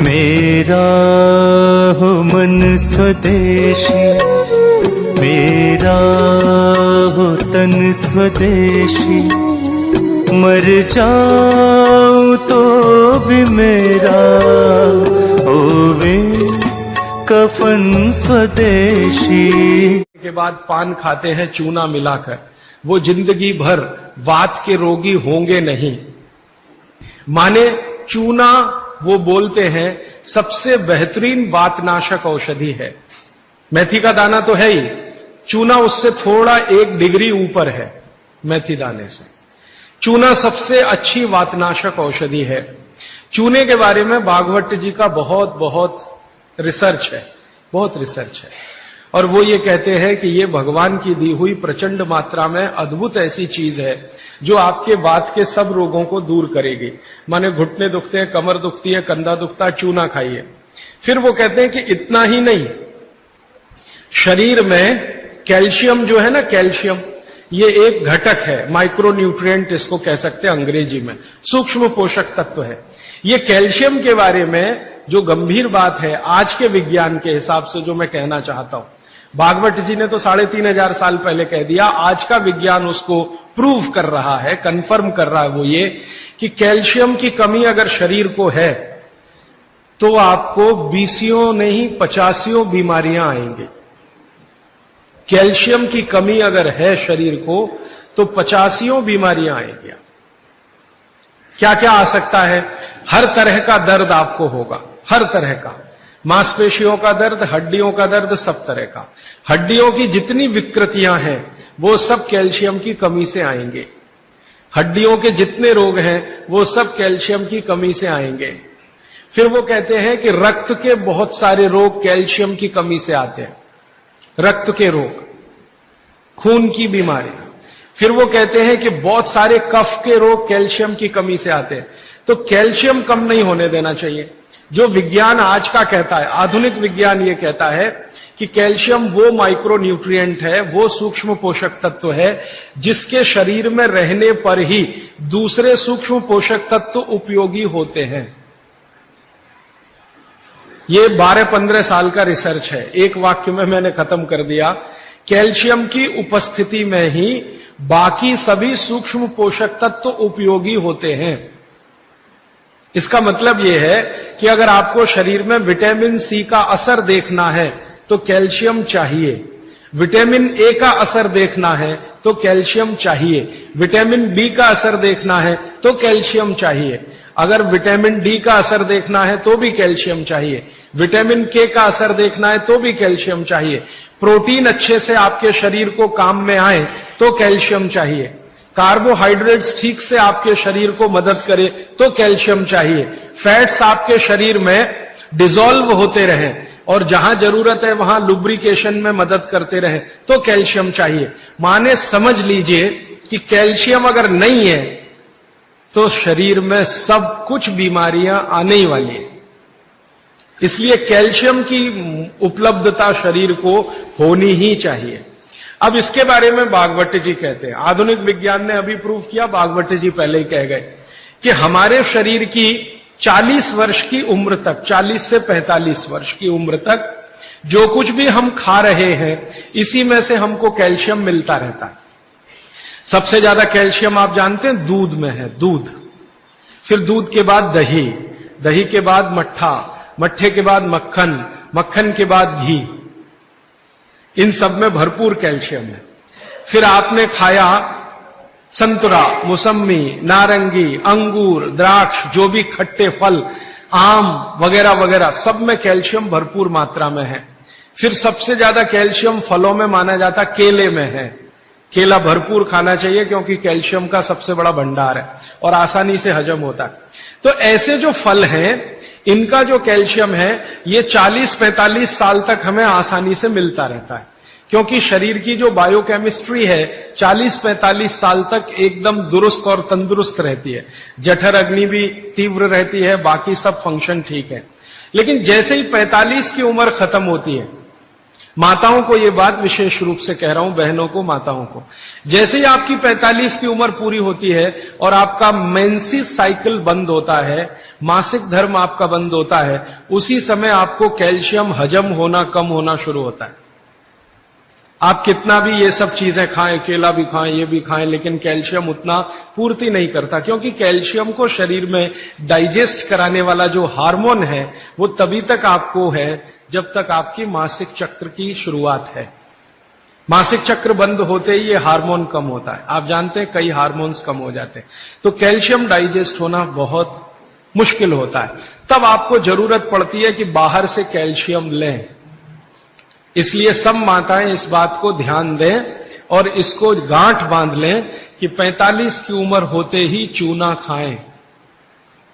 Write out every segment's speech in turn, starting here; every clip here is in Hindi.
मेरा हो मन स्वदेशी, मेरा हो तन स्वदेशी, मर जाऊं तो भी मेरा होवे कफन स्वदेशी। के बाद पान खाते हैं चूना मिलाकर, वो जिंदगी भर वात के रोगी होंगे नहीं। माने चूना वो बोलते हैं सबसे बेहतरीन वातनाशक औषधि है। मेथी का दाना तो है ही, चूना उससे थोड़ा 1 डिग्री ऊपर है। मेथी दाने से चूना सबसे अच्छी वातनाशक औषधि है। चूने के बारे में भागवत जी का बहुत रिसर्च है, बहुत रिसर्च है, और वो ये कहते हैं कि ये भगवान की दी हुई प्रचंड मात्रा में अद्भुत ऐसी चीज है जो आपके वात के सब रोगों को दूर करेगी। माने घुटने दुखते हैं, कमर दुखती है, कंधा दुखता है, चूना खाइए। फिर वो कहते हैं कि इतना ही नहीं, शरीर में कैल्शियम जो है ना, कैल्शियम ये एक घटक है, माइक्रो न्यूट्रिएंट इसको कह सकते हैं अंग्रेजी में, सूक्ष्म पोषक तत्व है। ये कैल्शियम के बारे में जो गंभीर बात है आज के विज्ञान के हिसाब से, जो मैं कहना चाहता हूं, भागवत जी ने तो 3500 साल पहले कह दिया, आज का विज्ञान उसको प्रूव कर रहा है, कंफर्म कर रहा है। वो ये कि कैल्शियम की कमी अगर शरीर को है तो आपको 20 नहीं 50 बीमारियां आएंगी। कैल्शियम की कमी अगर है शरीर को तो 50 बीमारियां आएंगी। क्या क्या आ सकता है? हर तरह का दर्द आपको होगा, हर तरह का, मांसपेशियों का दर्द, हड्डियों का दर्द, सब तरह का। हड्डियों की जितनी विकृतियां हैं वो सब कैल्शियम की कमी से आएंगे। हड्डियों के जितने रोग हैं वो सब कैल्शियम की कमी से आएंगे। फिर वो कहते हैं कि रक्त के बहुत सारे रोग कैल्शियम की कमी से आते हैं, रक्त के रोग, खून की बीमारी। फिर वो कहते हैं कि बहुत सारे कफ के रोग कैल्शियम की कमी से आते हैं। तो कैल्शियम कम नहीं होने देना चाहिए। जो विज्ञान आज का कहता है, आधुनिक विज्ञान ये कहता है कि कैल्शियम वो माइक्रो न्यूट्रिएंट है, वो सूक्ष्म पोषक तत्व है जिसके शरीर में रहने पर ही दूसरे सूक्ष्म पोषक तत्व उपयोगी होते हैं। ये 12-15 साल का रिसर्च है, एक वाक्य में मैंने खत्म कर दिया। कैल्शियम की उपस्थिति में ही बाकी सभी सूक्ष्म पोषक तत्व उपयोगी होते हैं। इसका मतलब यह है कि अगर आपको शरीर में विटामिन सी का असर देखना है तो कैल्शियम चाहिए, विटामिन ए का असर देखना है तो कैल्शियम चाहिए, विटामिन बी का असर देखना है तो कैल्शियम चाहिए, अगर विटामिन डी का असर देखना है तो भी कैल्शियम चाहिए, विटामिन के का असर देखना है तो भी कैल्शियम चाहिए, प्रोटीन अच्छे से आपके शरीर को काम में आए तो कैल्शियम चाहिए, कार्बोहाइड्रेट्स ठीक से आपके शरीर को मदद करे तो कैल्शियम चाहिए, फैट्स आपके शरीर में डिसॉल्व होते रहें और जहां जरूरत है वहां लुब्रिकेशन में मदद करते रहें तो कैल्शियम चाहिए। माने समझ लीजिए कि कैल्शियम अगर नहीं है तो शरीर में सब कुछ बीमारियां आने ही वाली है। इसलिए कैल्शियम की उपलब्धता शरीर को होनी ही चाहिए। अब इसके बारे में भागवत जी कहते हैं, आधुनिक विज्ञान ने अभी प्रूव किया, भागवत जी पहले ही कह गए कि हमारे शरीर की 40 वर्ष की उम्र तक, 40 से 45 वर्ष की उम्र तक जो कुछ भी हम खा रहे हैं इसी में से हमको कैल्शियम मिलता रहता है। सबसे ज्यादा कैल्शियम आप जानते हैं दूध में है, दूध, फिर दूध के बाद दही, दही के बाद मट्ठा, मट्ठे के बाद मक्खन, मक्खन के बाद घी, इन सब में भरपूर कैल्शियम है। फिर आपने खाया संतरा, मौसम्मी, नारंगी, अंगूर, द्राक्ष, जो भी खट्टे फल, आम वगैरह वगैरह, सब में कैल्शियम भरपूर मात्रा में है। फिर सबसे ज्यादा कैल्शियम फलों में माना जाता केले में है। केला भरपूर खाना चाहिए क्योंकि कैल्शियम का सबसे बड़ा भंडार है और आसानी से हजम होता है। तो ऐसे जो फल हैं इनका जो कैल्शियम है ये 40-45 साल तक हमें आसानी से मिलता रहता है, क्योंकि शरीर की जो बायोकेमिस्ट्री है 40-45 साल तक एकदम दुरुस्त और तंदुरुस्त रहती है। जठर अग्नि भी तीव्र रहती है, बाकी सब फंक्शन ठीक है। लेकिन जैसे ही 45 की उम्र खत्म होती है, माताओं को ये बात विशेष रूप से कह रहा हूं, बहनों को, माताओं को। जैसे ही आपकी 45 की उम्र पूरी होती है और आपका मेंसेस साइकिल बंद होता है, मासिक धर्म आपका बंद होता है, उसी समय आपको कैल्शियम हजम होना कम होना शुरू होता है। आप कितना भी ये सब चीजें खाएं, केला भी खाएं, ये भी खाएं, लेकिन कैल्शियम उतना पूर्ति नहीं करता, क्योंकि कैल्शियम को शरीर में डाइजेस्ट कराने वाला जो हार्मोन है वो तभी तक आपको है जब तक आपकी मासिक चक्र की शुरुआत है। मासिक चक्र बंद होते ही ये हार्मोन कम होता है। आप जानते हैं कई हार्मोन्स कम हो जाते हैं, तो कैल्शियम डाइजेस्ट होना बहुत मुश्किल होता है। तब आपको जरूरत पड़ती है कि बाहर से कैल्शियम लें। इसलिए सब माताएं इस बात को ध्यान दें और इसको गांठ बांध लें कि 45 की उम्र होते ही चूना खाएं,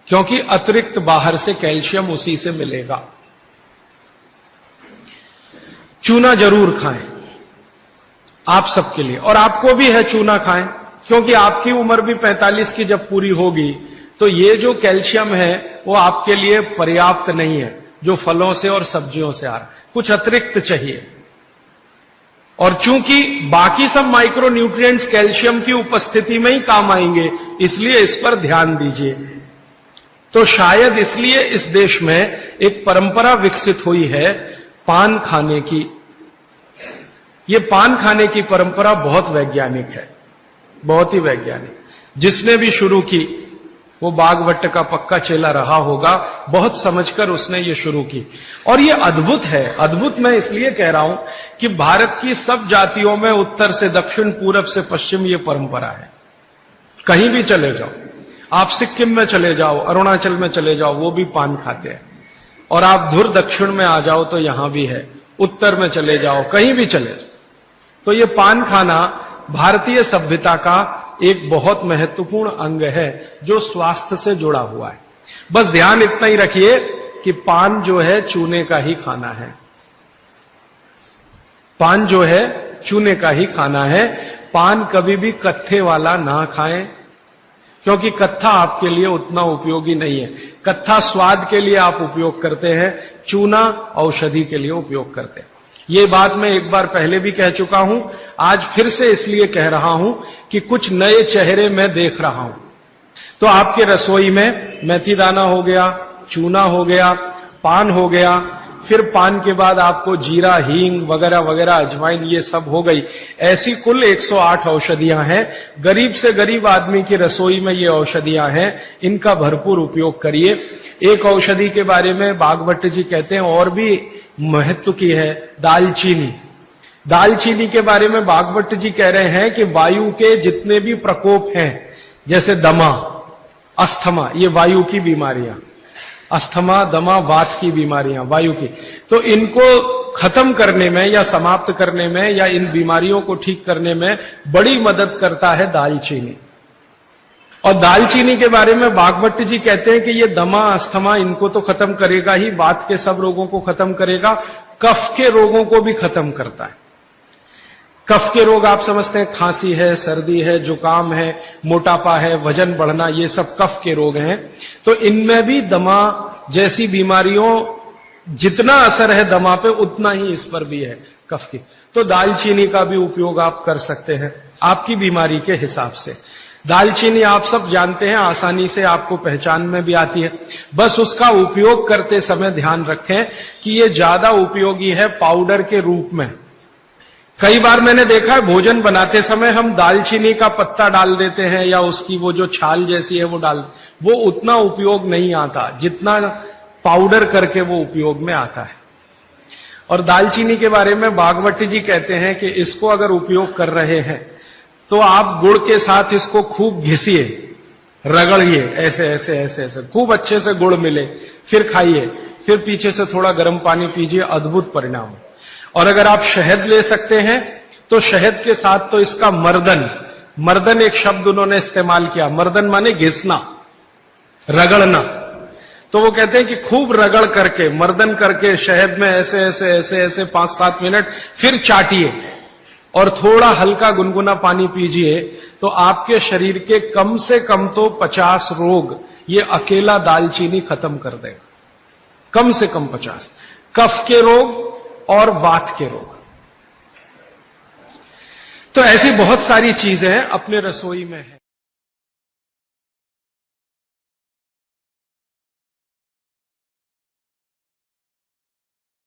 क्योंकि अतिरिक्त बाहर से कैल्शियम उसी से मिलेगा। चूना जरूर खाएं आप सबके लिए, और आपको भी है चूना खाएं, क्योंकि आपकी उम्र भी 45 की जब पूरी होगी तो ये जो कैल्शियम है वो आपके लिए पर्याप्त नहीं है जो फलों से और सब्जियों से आ रहा है, कुछ अतिरिक्त चाहिए। और चूंकि बाकी सब माइक्रो न्यूट्रिएंट्स कैल्शियम की उपस्थिति में ही काम आएंगे, इसलिए इस पर ध्यान दीजिए। तो शायद इसलिए इस देश में एक परंपरा विकसित हुई है पान खाने की। ये पान खाने की परंपरा बहुत वैज्ञानिक है, बहुत ही वैज्ञानिक। जिसने भी शुरू की वो बागवट का पक्का चेला रहा होगा, बहुत समझकर उसने ये शुरू की। और ये अद्भुत है। अद्भुत मैं इसलिए कह रहा हूं कि भारत की सब जातियों में उत्तर से दक्षिण, पूरब से पश्चिम ये परंपरा है। कहीं भी चले जाओ, आप सिक्किम में चले जाओ, अरुणाचल में चले जाओ, वो भी पान खाते हैं। और आप धुर दक्षिण में आ जाओ तो यहां भी है, उत्तर में चले जाओ, कहीं भी चले जाओ। तो ये पान खाना भारतीय सभ्यता का एक बहुत महत्वपूर्ण अंग है जो स्वास्थ्य से जुड़ा हुआ है। बस ध्यान इतना ही रखिए कि पान जो है चूने का ही खाना है। पान जो है चूने का ही खाना है। पान कभी भी कत्थे वाला ना खाएं, क्योंकि कत्था आपके लिए उतना उपयोगी नहीं है। कत्था स्वाद के लिए आप उपयोग करते हैं, चूना औषधि के लिए उपयोग करते हैं। ये बात मैं एक बार पहले भी कह चुका हूं, आज फिर से इसलिए कह रहा हूं कि कुछ नए चेहरे मैं देख रहा हूं। तो आपके रसोई में मेथी दाना हो गया, चूना हो गया, पान हो गया, फिर पान के बाद आपको जीरा, हींग वगैरह वगैरह, अजवाइन, ये सब हो गई। ऐसी कुल 108 औषधियां हैं। गरीब से गरीब आदमी की रसोई में ये औषधियां हैं, इनका भरपूर उपयोग करिए। एक औषधि के बारे में बागवट जी कहते हैं और भी महत्व की है, दालचीनी। दालचीनी के बारे में बागवट जी कह रहे हैं कि वायु के जितने भी प्रकोप हैं, जैसे दमा, अस्थमा, ये वायु की बीमारियां, अस्थमा, दमा, वात की बीमारियां वायु की, तो इनको खत्म करने में या समाप्त करने में या इन बीमारियों को ठीक करने में बड़ी मदद करता है दालचीनी। और दालचीनी के बारे में बागवट जी कहते हैं कि ये दमा, अस्थमा, इनको तो खत्म करेगा ही, वात के सब रोगों को खत्म करेगा, कफ के रोगों को भी खत्म करता है। कफ के रोग आप समझते हैं, खांसी है, सर्दी है, जुकाम है, मोटापा है, वजन बढ़ना, ये सब कफ के रोग हैं। तो इनमें भी दमा जैसी बीमारियों जितना असर है दमा पे, उतना ही इस पर भी है, कफ की। तो दालचीनी का भी उपयोग आप कर सकते हैं आपकी बीमारी के हिसाब से। दालचीनी आप सब जानते हैं, आसानी से आपको पहचान में भी आती है। बस उसका उपयोग करते समय ध्यान रखें कि ये ज्यादा उपयोगी है पाउडर के रूप में। कई बार मैंने देखा है भोजन बनाते समय हम दालचीनी का पत्ता डाल देते हैं या उसकी वो जो छाल जैसी है वो डाल, वो उतना उपयोग नहीं आता जितना पाउडर करके वो उपयोग में आता है। और दालचीनी के बारे में बागवट जी कहते हैं कि इसको अगर उपयोग कर रहे हैं तो आप गुड़ के साथ इसको खूब घिसिए, रगड़िए, ऐसे ऐसे ऐसे ऐसे खूब अच्छे से गुड़ मिले, फिर खाइए, फिर पीछे से थोड़ा गर्म पानी पीजिए, अद्भुत परिणाम। और अगर आप शहद ले सकते हैं तो शहद के साथ तो इसका मर्दन, मर्दन एक शब्द उन्होंने इस्तेमाल किया, मर्दन माने घिसना, रगड़ना। तो वो कहते हैं कि खूब रगड़ करके, मर्दन करके शहद में ऐसे ऐसे ऐसे ऐसे 5-7 मिनट, फिर चाटिए और थोड़ा हल्का गुनगुना पानी पीजिए, तो आपके शरीर के कम से कम तो 50 रोग ये अकेला दालचीनी खत्म कर देगा, कम से कम 50। कफ के रोग और वात के रोग, तो ऐसी बहुत सारी चीजें अपने रसोई में है।